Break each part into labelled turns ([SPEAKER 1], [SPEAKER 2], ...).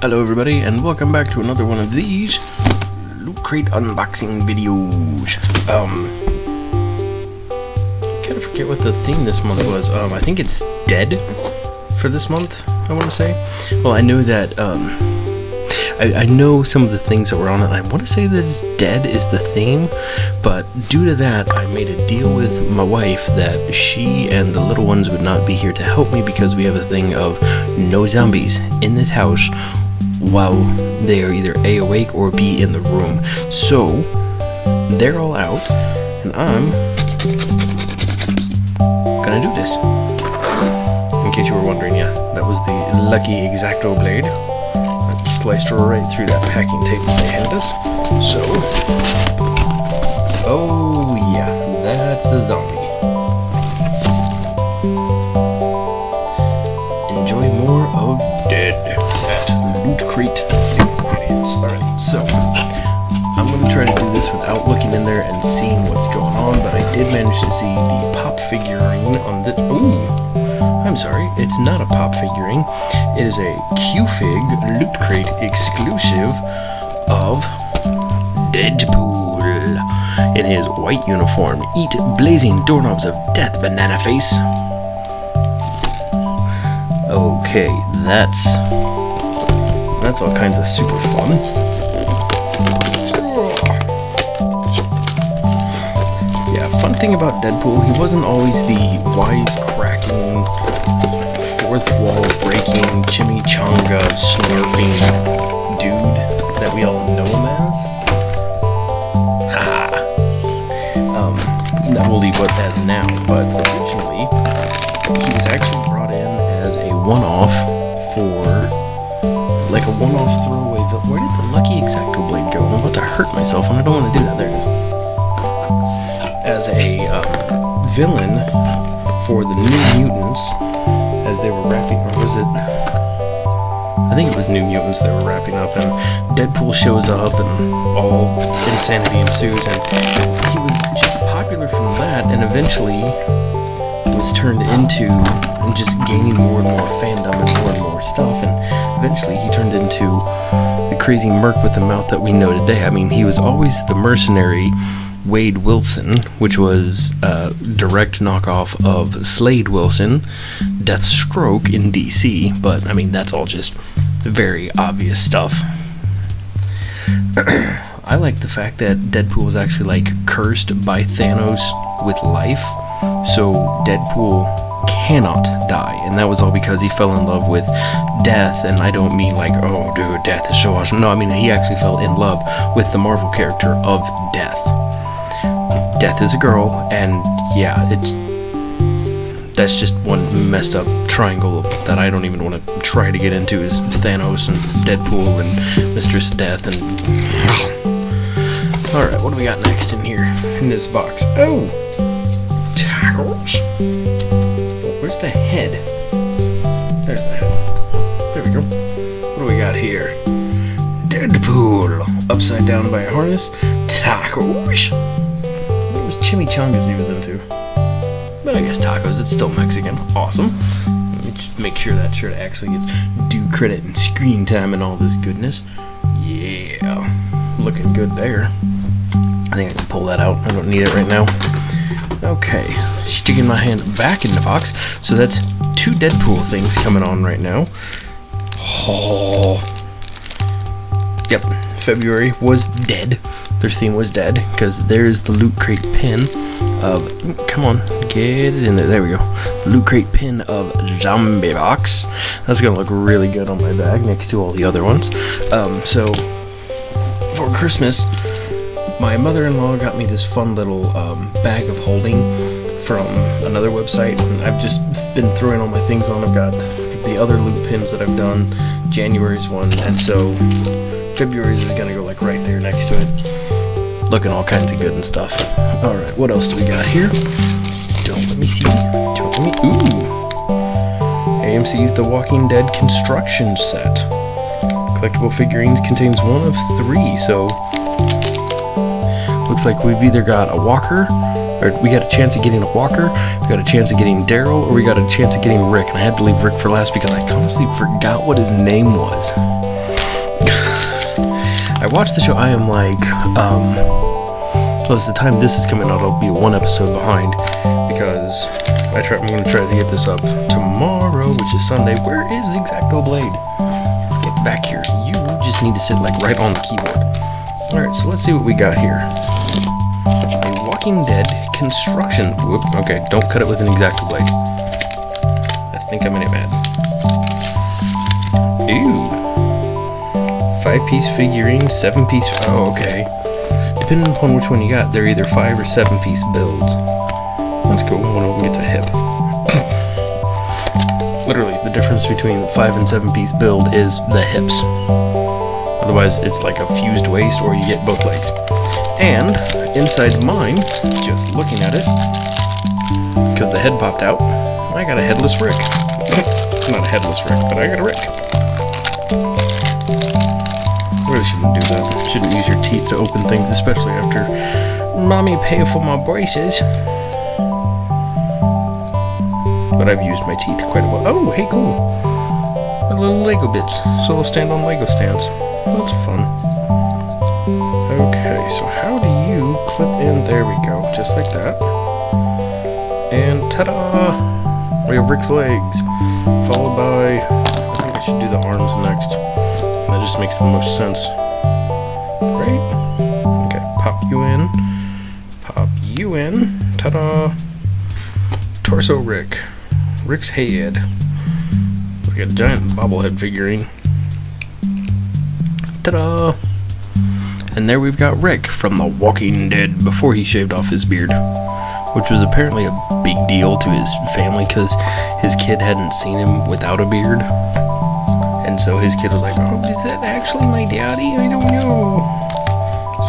[SPEAKER 1] Hello everybody, and welcome back to another one of these Lootcrate unboxing videos. Kind of forget what the theme this month was. I think it's Dead for this month, I want to say. Well, I know that, I know some of the things that were on it, and I want to say that Dead is the theme, but due to that, I made a deal with my wife that she and the little ones would not be here to help me because we have a thing of no zombies in this house while they are either A, awake or B, in the room. So they're all out, and I'm gonna do this. In case you were wondering, yeah, that was the lucky X-Acto blade that sliced right through that packing tape that they handed us. So, oh yeah, that's a zombie. Enjoy more of Dead at Lootcrate Experience. Alright, so I'm going to try to do this without looking in there and seeing what's going on, but I did manage to see the pop figurine on the... Ooh, I'm sorry, it's not a pop figurine. It is a Q-Fig Lootcrate exclusive of Deadpool in his white uniform. Eat blazing doorknobs of death, banana face. Okay, that's all kinds of super fun. Yeah, fun thing about Deadpool, he wasn't always the wisecracking, fourth wall breaking, chimichanga snarping dude that we all know him as. Haha. That will leave what as now, but originally he was actually brought in as a one-off for like a one-off throwaway. Where did the lucky X-Acto blade go? I'm about to hurt myself and I don't want to do that. There it is. As a villain for the New Mutants, as they were wrapping, or was it? I think it was New Mutants they were wrapping up, and Deadpool shows up and all insanity ensues, and he was just popular from that, and eventually was turned into and just gaining more and more fandom and more stuff, and eventually he turned into the crazy merc with the mouth that we know today. I mean, he was always the mercenary Wade Wilson, which was a direct knockoff of Slade Wilson, Deathstroke in DC, but I mean, that's all just very obvious stuff. I like the fact that Deadpool was actually like cursed by Thanos with life, so Deadpool cannot die, and that was all because he fell in love with death. And I don't mean like, oh dude, death is so awesome. No, I mean he actually fell in love with the Marvel character of Death. Death is a girl, and yeah, that's just one messed up triangle that I don't even want to try to get into, is Thanos and Deadpool and Mistress Death and... Alright, what do we got next in here, in this box? Oh! Tackles? Oh, where's the head? There's the head. There we go. What do we got here? Deadpool! Upside down by a harness. Tacos! What was chimichangas he was into? But I guess tacos, it's still Mexican. Awesome. Let me just make sure that shirt actually gets due credit and screen time and all this goodness. Yeah. Looking good there. I think I can pull that out. I don't need it right now. Okay. Sticking my hand back in the box. So that's two Deadpool things coming on right now. Oh. Yep. February was Dead. Their theme was Dead, because there's the Lootcrate pin of... Come on, get it in there. There we go. The Lootcrate pin of Zombie Box. That's going to look really good on my bag next to all the other ones. So, for Christmas, my mother-in-law got me this fun little bag of holding from another website, and I've just been throwing all my things on. I've got the other loot pins that I've done, January's one, and so February's is going to go like right there next to it. Looking all kinds of good and stuff. Alright, what else do we got here? Don't let me see. Don't let me... Ooh! AMC's The Walking Dead construction set. Collectible figurines contains one of 3, so... Looks like we've either got a walker, or we got a chance of getting a walker, we got a chance of getting Daryl, or we got a chance of getting Rick. And I had to leave Rick for last because I honestly forgot what his name was. I watched the show. I am like, plus the time this is coming out, I'll be one episode behind because I'm going to try to get this up tomorrow, which is Sunday. Where is the X-Acto blade? Get back here. You just need to sit like right on the keyboard. Alright, so let's see what we got here. A Walking Dead construction. Whoop, okay, don't cut it with an X-Acto blade. I think I'm gonna get mad. Ooh. 5-piece figurine, 7-piece. Oh, okay. Depending upon which one you got, they're either 5 or 7-piece builds. That's cool. One of them gets a hip. Literally, the difference between the 5 and 7-piece build is the hips. Otherwise, it's like a fused waist, or you get both legs. And inside mine, just looking at it, because the head popped out, I got a headless Rick. Not a headless Rick, but I got a Rick. Really shouldn't do that. Shouldn't use your teeth to open things, especially after mommy pay for my braces. But I've used my teeth quite a while. Oh, hey, cool. The little Lego bits. So they'll stand on Lego stands. That's fun. Okay, so how do you clip in? There we go. Just like that. And ta-da! We have Rick's legs. Followed by... I think I should do the arms next. That just makes the most sense. Right? Okay, pop you in. Pop you in. Ta-da! Torso Rick. Rick's head. We got a giant bobblehead figurine. Ta-da! And there we've got Rick from The Walking Dead before he shaved off his beard. Which was apparently a big deal to his family because his kid hadn't seen him without a beard. And so his kid was like, oh, is that actually my daddy? I don't know.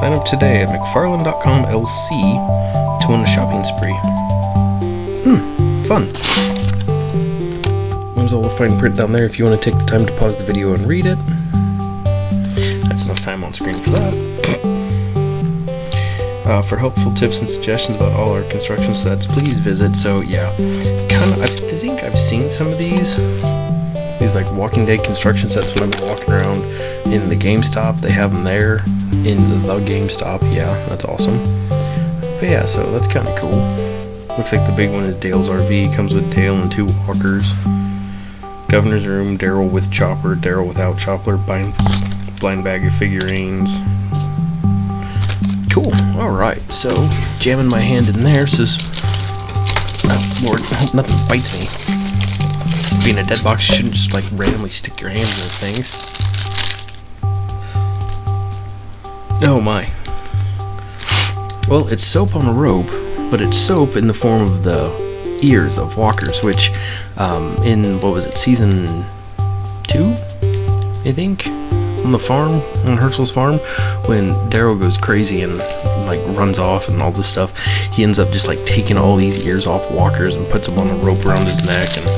[SPEAKER 1] Sign up today at McFarland.com/LC to win a shopping spree. Fun. There's all the fine print down there if you want to take the time to pause the video and read it. That's enough time on screen for that. For helpful tips and suggestions about all our construction sets, please visit. So yeah, I think I've seen some of these like Walking Dead construction sets when I've been walking around in the GameStop. They have them there in the GameStop. Yeah, that's awesome. But yeah, so that's kind of cool. Looks like the big one is Dale's RV. Comes with Dale and 2 walkers. Governor's room, Daryl with chopper, Daryl without chopper, blind bag of figurines. Cool. Alright, so jamming my hand in there says, oh Lord, I hope nothing bites me. Being a dead box, you shouldn't just like randomly stick your hands in things. Oh my. Well, it's soap on a rope, but it's soap in the form of the ears of walkers, which in, what was it, season 2, I think, on the farm, on Herzl's farm, when Daryl goes crazy and like runs off and all this stuff, he ends up just like taking all these ears off walkers and puts them on a rope around his neck. And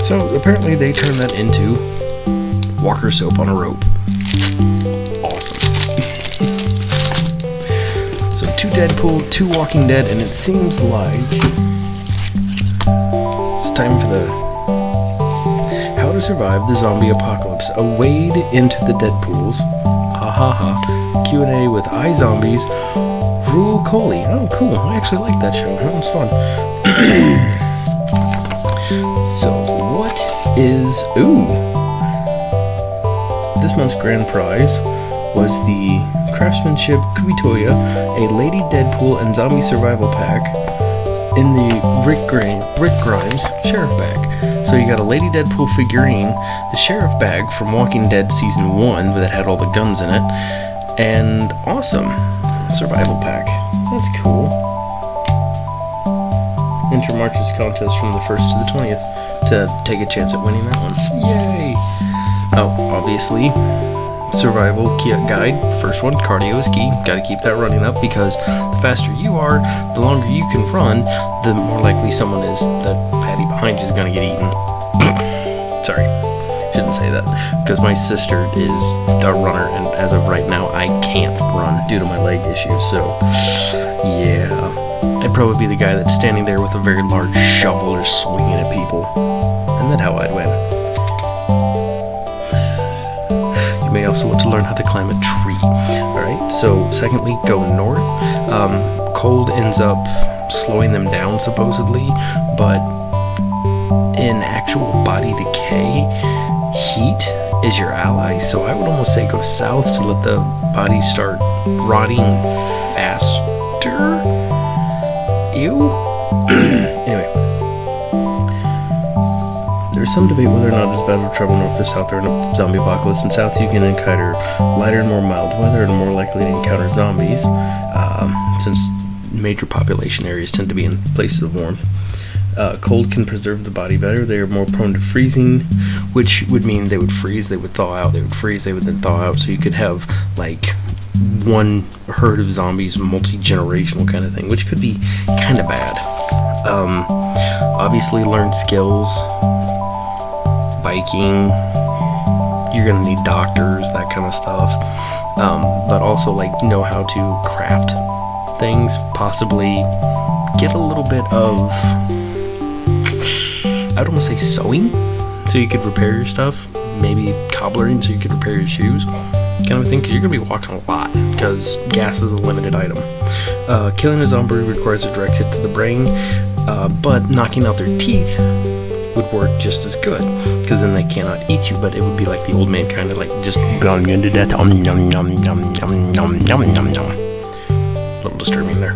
[SPEAKER 1] so apparently they turned that into walker soap on a rope. Awesome. So 2 Deadpool, 2 Walking Dead, and it seems like it's time for the How to Survive the Zombie Apocalypse. A wade into the Deadpools. Ha ha ha. Q&A with iZombies. Rule Coley. Oh, cool. I actually like that show. That was fun. So, what is... Ooh! This month's grand prize was the Craftsmanship Kubitoya, a Lady Deadpool and Zombie Survival Pack in the Rick Grimes Sheriff Bag. So you got a Lady Deadpool figurine, the Sheriff Bag from Walking Dead Season 1 that had all the guns in it, and awesome! Survival Pack. That's cool. Enter March's contest from the 1st to the 20th to take a chance at winning that one. Yay! Oh, obviously, survival guide. First one, cardio is key. Got to keep that running up because the faster you are, the longer you can run, the more likely someone is that patty behind you is going to get eaten. Sorry, shouldn't say that because my sister is a runner, and as of right now, I can't run due to my leg issues. So, yeah, I'd probably be the guy that's standing there with a very large shovel or swinging at people, and that's how I'd win. You may also want to learn how to climb a tree. right? So secondly, go north. Cold ends up slowing them down supposedly, but in actual body decay, heat is your ally. So I would almost say go south to let the body start rotting faster. Ew. Anyway, there's some debate whether or not it's better to travel north or south during a zombie apocalypse. In south, you can encounter lighter and more mild weather and are more likely to encounter zombies, since major population areas tend to be in places of warmth. Cold can preserve the body better. They are more prone to freezing, which would mean they would freeze, they would thaw out, they would freeze, they would then thaw out. So you could have like one herd of zombies, multi-generational kind of thing, which could be kind of bad. Obviously, learn skills, biking. You're gonna need doctors, that kind of stuff. But also like know how to craft things, possibly get a little bit of, I don't want to say sewing, so you could repair your stuff, maybe cobblering so you could repair your shoes, kind of a thing, because you're going to be walking a lot, because gas is a limited item. Killing a zombie requires a direct hit to the brain, but knocking out their teeth would work just as good, because then they cannot eat you, but it would be like the old man kind of like just going into death. A little disturbing there.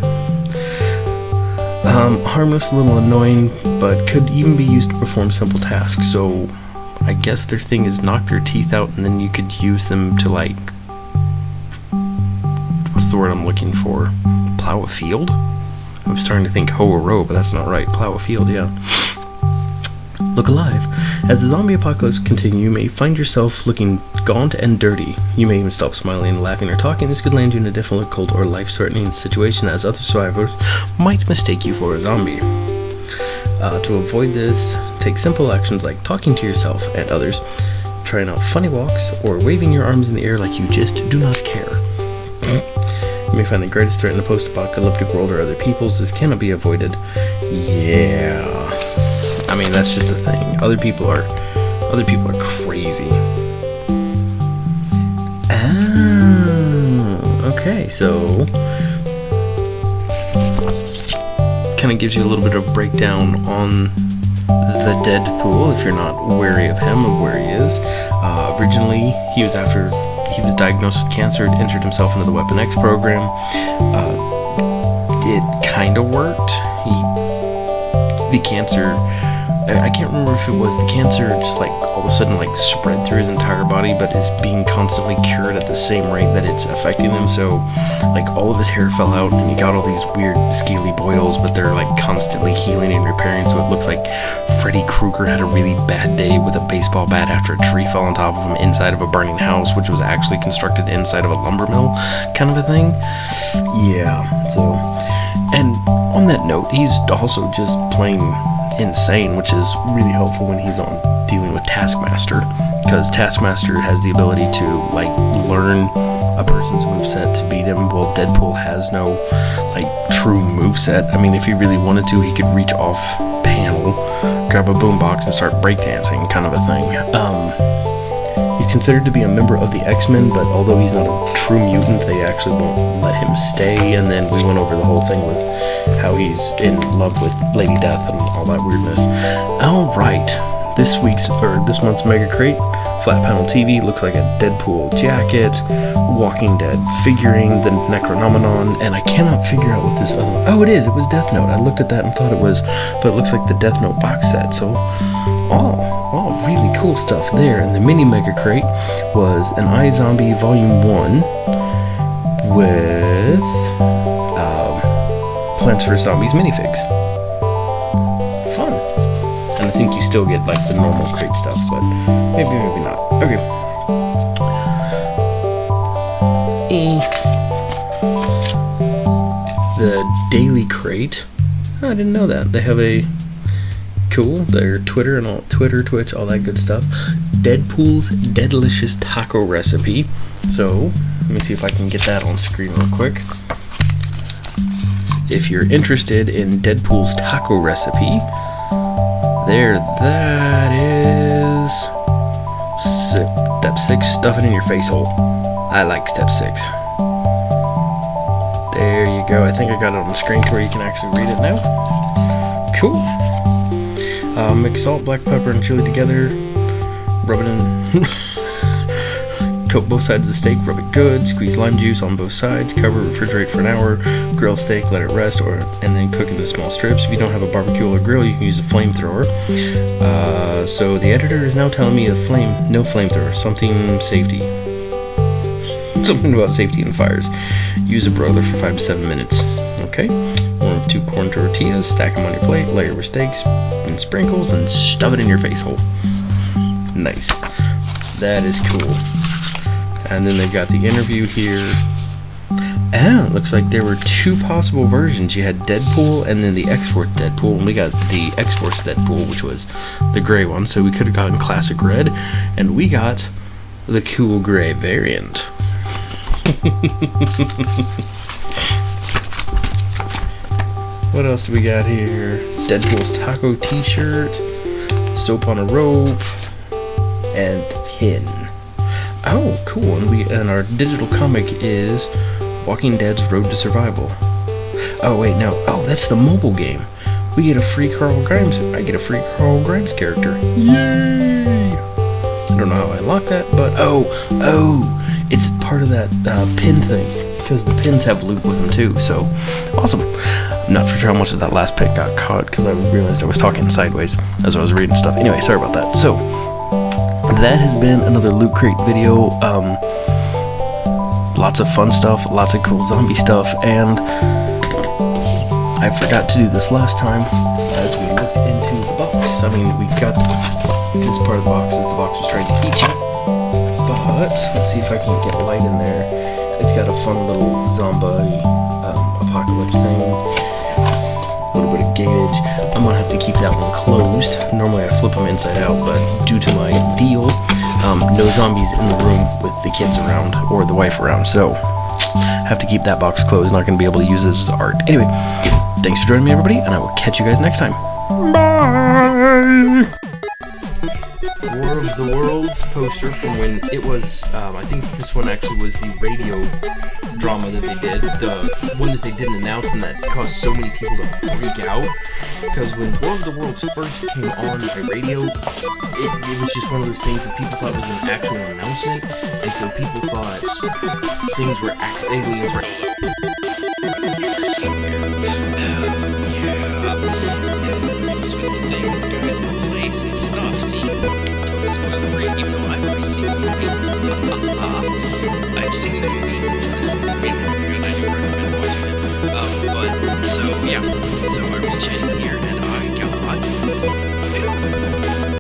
[SPEAKER 1] Harmless, a little annoying, but could even be used to perform simple tasks. So I guess their thing is knock their teeth out, and then you could use them to, like, what's the word I'm looking for? Plow a field? I'm starting to think hoe a row, but that's not right. Plow a field, yeah. Look alive. As the zombie apocalypse continues, you may find yourself looking gaunt and dirty. You may even stop smiling, laughing, or talking. This could land you in a difficult or life-threatening situation, as other survivors might mistake you for a zombie. To avoid this, take simple actions like talking to yourself and others, trying out funny walks, or waving your arms in the air like you just do not care. You may find the greatest threat in a post-apocalyptic world or other peoples. This cannot be avoided. Yeah. I mean, that's just a thing. Other people are crazy. Ah, okay, so kind of gives you a little bit of breakdown on the Deadpool if you're not wary of him, of where he is. Originally, he was diagnosed with cancer and entered himself into the Weapon X program. It kind of worked. The cancer, I can't remember if it was the cancer just like all of a sudden like spread through his entire body, but is being constantly cured at the same rate that it's affecting him. So like all of his hair fell out and he got all these weird scaly boils, but they're like constantly healing and repairing. So it looks like Freddy Krueger had a really bad day with a baseball bat after a tree fell on top of him inside of a burning house, which was actually constructed inside of a lumber mill kind of a thing. Yeah, so, and on that note, he's also just plain insane, which is really helpful when he's on dealing with Taskmaster, because Taskmaster has the ability to like learn a person's moveset to beat him. Well, Deadpool has no like true moveset. I mean, if he really wanted to, he could reach off panel, grab a boombox, and start breakdancing, kind of a thing. He's considered to be a member of the X-Men, but although he's not a true mutant, they actually won't let him stay. And then we went over the whole thing with how he's in love with Lady Death and all that weirdness. Alright, this month's Mega Crate, flat panel TV, looks like a Deadpool jacket, Walking Dead figuring, the Necronomicon, and I cannot figure out what this other one, oh it was Death Note. I looked at that and thought it was, but it looks like the Death Note box set, so all really cool stuff there. And the mini Mega Crate was an iZombie Volume 1 with Plants vs. Zombies minifigs. Fun. And I think you still get like the normal crate stuff, but maybe not. Okay. The Daily Crate. Oh, I didn't know that. They have a cool, their Twitter and all, Twitch, all that good stuff. Deadpool's Deadlicious taco recipe. So, let me see if I can get that on screen real quick. If you're interested in Deadpool's taco recipe, there that is. Step 6, stuff it in your face hole. I like step 6. to go. I think I got it on the screen to where you can actually read it now. Cool. Mix salt, black pepper, and chili together. Rub it in. Coat both sides of the steak, rub it good, squeeze lime juice on both sides, cover, refrigerate for an hour, grill steak, let it rest, and then cook into small strips. If you don't have a barbecue or grill, you can use a flamethrower. So the editor is now telling me no flamethrower, something about safety and fires. Use a broiler for 5 to 7 minutes. Okay, warm up 2 corn tortillas, stack them on your plate, layer with steaks and sprinkles, and shove it in your face hole. Nice. That is cool. And then they've got the interview here. It looks like there were 2 possible versions. You had Deadpool and then the X-Force Deadpool, and we got the X-Force Deadpool, which was the gray one, so we could have gotten classic red, and we got the cool gray variant. What else do we got here? Deadpool's taco t-shirt, soap on a rope, and pin. Oh, cool. And our digital comic is Walking Dead's Road to Survival. Oh, wait, no. Oh, that's the mobile game. We get a free Carl Grimes. I get a free Carl Grimes character. Yay! I don't know how I unlock that, but oh, it's part of that pin thing, because the pins have loot with them too, so awesome. I'm not for sure how much of that last pick got caught, because I realized I was talking sideways as I was reading stuff. Anyway, sorry about that. So, that has been another Loot Crate video. Lots of fun stuff, lots of cool zombie stuff, and I forgot to do this last time as we looked into the box. I mean, we got this part of the box as the box was trying to eat you. But let's see if I can get light in there. It's got a fun little zombie apocalypse thing. A little bit of gauge. I'm gonna have to keep that one closed. Normally I flip them inside out, but due to my deal, no zombies in the room with the kids around or the wife around, so have to keep that box closed. Not gonna be able to use this as art. Anyway, thanks for joining me, everybody, and I will catch you guys next time. Bye. War of the Worlds poster from when it was, I think this one actually was the radio drama that they did, the one that they didn't announce and that caused so many people to freak out, because when War of the Worlds first came on by radio, it was just one of those things that people thought was an actual announcement, and so people thought things were aliens were
[SPEAKER 2] I've seen the movie, which was really good. I do recommend watching it. So yeah, so I mentioned